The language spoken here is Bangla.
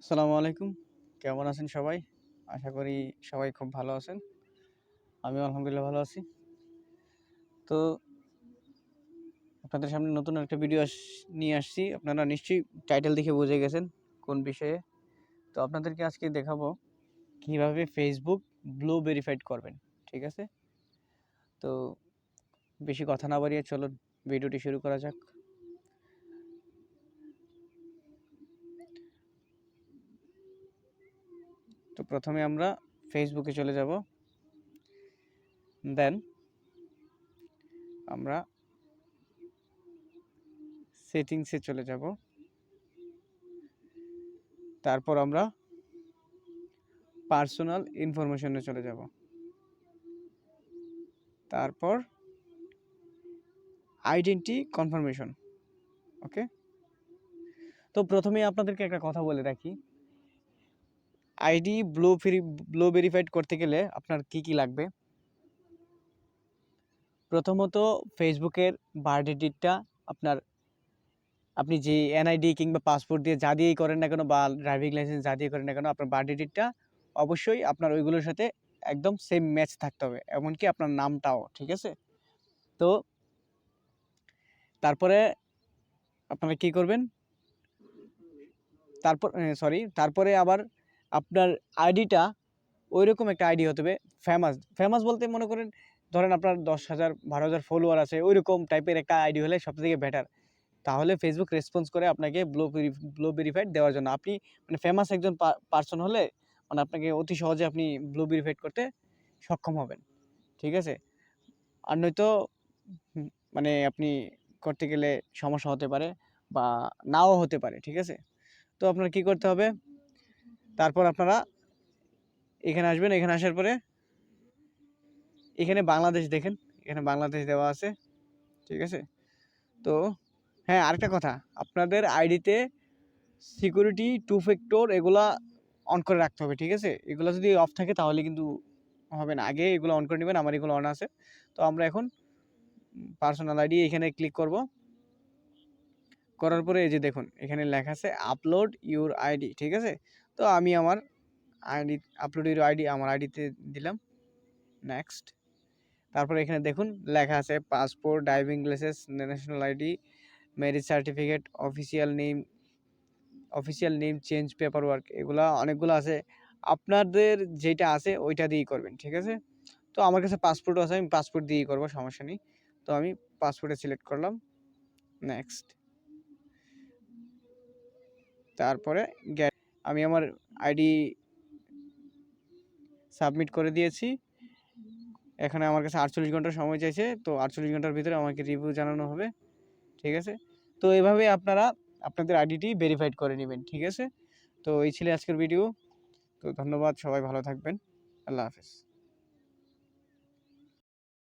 আসসালামু আলাইকুম। কেমন আছেন সবাই? আশা করি সবাই খুব ভালো আছেন। আমিও আলহামদুলিল্লাহ ভালো আছি। তো আপনাদের সামনে নতুন একটা ভিডিও নিয়ে আসছি। আপনারা নিশ্চয়ই টাইটেল দেখে বুঝে গেছেন কোন বিষয়ে। তো আপনাদেরকে আজকে দেখাবো কিভাবে Facebook ব্লু ভেরিফাইড করবেন। ঠিক আছে? তো বেশি কথা না বাড়িয়ে চলুন ভিডিওটি শুরু করা যাক। তো প্রথমে আমরা ফেসবুকে চলে যাব। দেন আমরা সেটিংসে চলে যাব। তারপর আমরা পার্সোনাল ইনফরমেশনে চলে যাব। তারপর আইডেন্টি কনফার্মেশন। ওকে, তো প্রথমে আপনাদেরকে একটা কথা বলে রাখি, আইডি ব্লু ভেরিফাইড করতে গেলে আপনার কি কি লাগবে। প্রথমত ফেসবুকের বার্থডে ডেটটা আপনি যে এনআইডি কিংবা পাসপোর্ট দিয়ে যা দিয়েই করেন না কেন বা ড্রাইভিং লাইসেন্স যা দিয়ে করেন না কেন, আপনার বার্থডে ডেটটা অবশ্যই আপনার ওইগুলোর সাথে একদম সেম ম্যাচ থাকতে হবে, এমনকি আপনার নামটাও। ঠিক আছে? তো তারপরে আপনারা কি করবেন, তারপরে আবার আপনার আইডিটা ওইরকম একটা আইডি হতে হবে ফেমাস বলতে মনে করেন, ধরেন আপনার 10,000 12,000 ফলোয়ার আছে, ওইরকম টাইপের একটা আইডি হলে সবথেকে বেটার। তাহলে ফেসবুক রেসপন্স করে আপনাকে ব্লু ভেরিফাইড দেওয়ার জন্য। আপনি মানে ফেমাস একজন পার্সন হলে মানে আপনাকে অতি সহজে আপনি ব্লু ভেরিফাইড করতে সক্ষম হবেন। ঠিক আছে? আর নয়তো মানে আপনি করতে গেলে সমস্যা হতে পারে বা নাও হতে পারে। ঠিক আছে? তো আপনার কি করতে হবে, তারপর আপনারা এখানে আসবেন। এখানে আসার পরে এখানে বাংলাদেশ দেখেন, এখানে বাংলাদেশ দেওয়া আছে। ঠিক আছে? তো হ্যাঁ, আরেকটা কথা, আপনাদের আইডিতে সিকিউরিটি 2 ফ্যাক্টর এগুলা অন করে রাখতে হবে। ঠিক আছে? এগুলো যদি অফ থাকে তাহলে কিন্তু হবে না। আগে এগুলো অন করে নেবেন। আমার এগুলো অন আছে। তো আমরা এখন পার্সোনাল আইডি এখানে ক্লিক করব। করার পরে এই যে দেখুন এখানে লেখা আছে আপলোড ইউর আইডি। ঠিক আছে? তো আমি আমার আইডি আপলোড ইউর আইডি আমার আইডিতে দিলাম। নেক্সট। তারপরে এখানে দেখুন লেখা আছে passport, driving licence, national ID, marriage certificate, official name change, paper work, এগুলা অনেকগুলো আছে। আপনাদের যেটা আছে ওইটা দিয়েই করবেন। ঠিক আছে? তো আমার কাছে পাসপোর্টও আছে, আমি পাসপোর্ট দিয়েই করবো, সমস্যা নেই। তো আমি পাসপোর্টে সিলেক্ট করলাম। নেক্সট। তারপরে আমি আমার আইডি সাবমিট করে দিয়েছি। এখানে আমার কাছে 48 ঘন্টার সময় চাইছে। তো 48 ঘন্টার ভিতরে আমাকে রিভিউ জানানো হবে। ঠিক আছে? তো এভাবে আপনারা আপনাদের আইডিটি ভেরিফাইড করে নেবেন। ঠিক আছে? তো এই ছিল আজকের ভিডিও। তো ধন্যবাদ, সবাই ভালো থাকবেন। আল্লাহ হাফেজ।